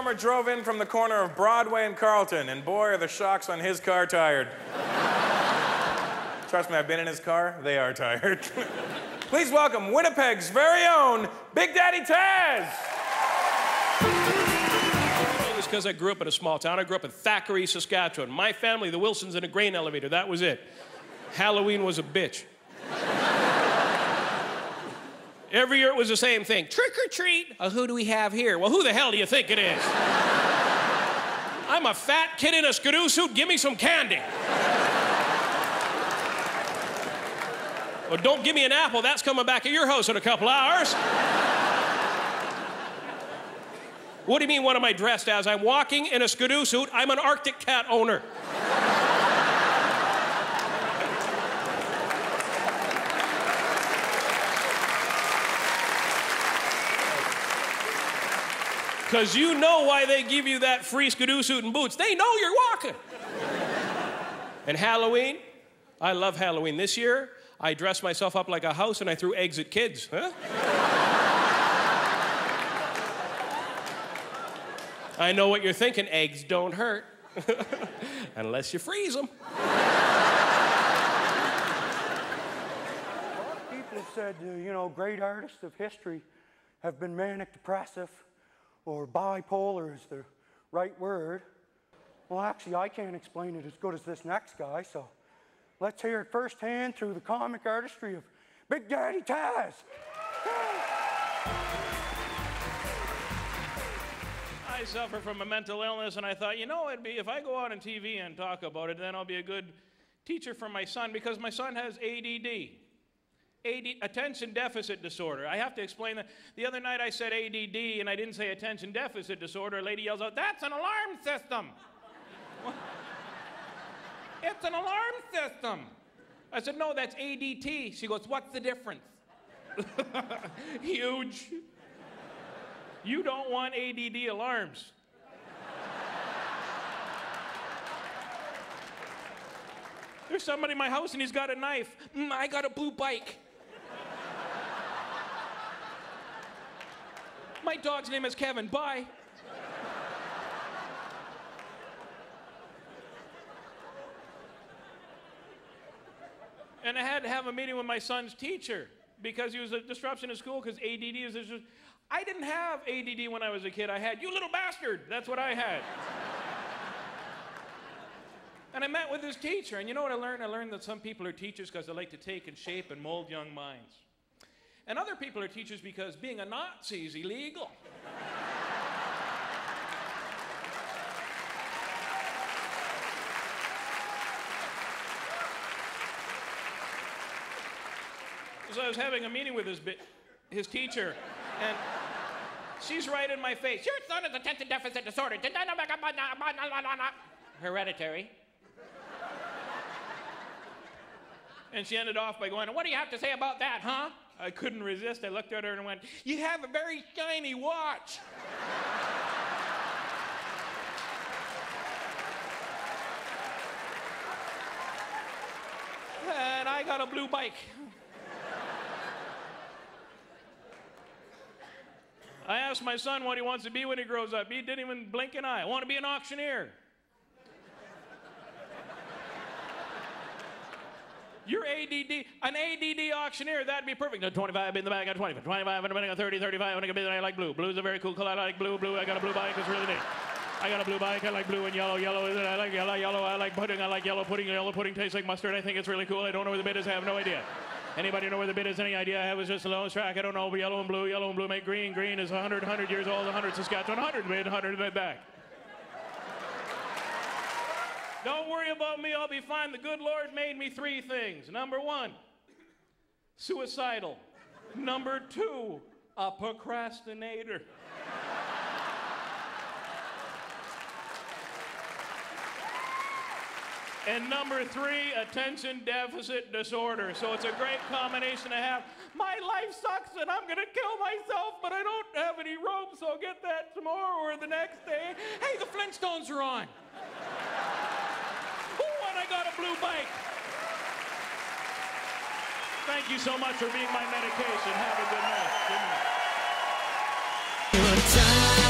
farmer drove in from the corner of Broadway and Carlton, and boy, are the shocks on his car tired. Trust me, I've been in his car. They are tired. Please welcome Winnipeg's very own Big Daddy Tazz. It was because I grew up in a small town. I grew up in Thackeray, Saskatchewan. My family, the Wilsons, in a grain elevator. That was it. Halloween was a bitch. Every year it was the same thing. Trick or treat. Who do we have here? Well, who the hell do you think it is? I'm a fat kid in a skidoo suit. Give me some candy. Well, don't give me an apple. That's coming back at your house in a couple hours. What do you mean, what am I dressed as? I'm walking in a skidoo suit. I'm an Arctic cat owner. Because you know why they give you that free skidoo suit and boots. They know you're walking. And Halloween, I love Halloween. This year, I dressed myself up like a house and I threw eggs at kids. Huh? I know what you're thinking. Eggs don't hurt. Unless you freeze them. People have said, you know, great artists of history have been manic depressive, or bipolar is the right word. Well, actually, I can't explain it as good as this next guy, so let's hear it firsthand through the comic artistry of Big Daddy Tazz. I suffer from a mental illness, and I thought, you know, it'd be if I go out on TV and talk about it, then I'll be a good teacher for my son, because my son has ADD. Attention deficit disorder. I have to explain that. The other night I said ADD and I didn't say attention deficit disorder. A lady yells out, "That's an alarm system." It's an alarm system. I said, "No, that's ADT." She goes, "What's the difference?" Huge. You don't want ADD alarms. There's somebody in my house and he's got a knife. I got a blue bike. My dog's name is Kevin. Bye. And I had to have a meeting with my son's teacher because he was a disruption in school because ADD is just... I didn't have ADD when I was a kid. I had, "You little bastard." That's what I had. And I met with his teacher, and you know what I learned? I learned that some people are teachers because they like to take and shape and mold young minds. And other people are teachers because being a Nazi is illegal. So I was having a meeting with his teacher, and she's right in my face. "Your son has attention deficit disorder. Hereditary." And she ended off by going, "What do you have to say about that, huh?" I couldn't resist. I looked at her and went, "You have a very shiny watch." And I got a blue bike. I asked my son what he wants to be when he grows up. He didn't even blink an eye. "I want to be an auctioneer." You're ADD, an ADD auctioneer, that'd be perfect. No, 25 in the bag, I got 20, 25 in the bag, I got 30, 35, I like blue. Blue's a very cool color, I like blue, I got a blue bike, it's really neat. I got a blue bike, I like blue and yellow, I like yellow, I like pudding, I like yellow pudding tastes like mustard, I think it's really cool, I don't know where the bid is, I have no idea. Anybody know where the bid is? Any idea? I have just a lone track, I don't know, yellow and blue make green, green is 100 years old, 100 Saskatchewan, 100 made, 100 made back. Don't worry about me, I'll be fine. The good Lord made me 3 things. Number 1, suicidal. Number 2, a procrastinator. And number 3, attention deficit disorder. So it's a great combination to have. My life sucks and I'm gonna kill myself, but I don't have any rope, so I'll get that tomorrow or the next day. Hey, the Flintstones are on. I got a blue bike. Thank you so much for being my medication. Have a good night. Good night.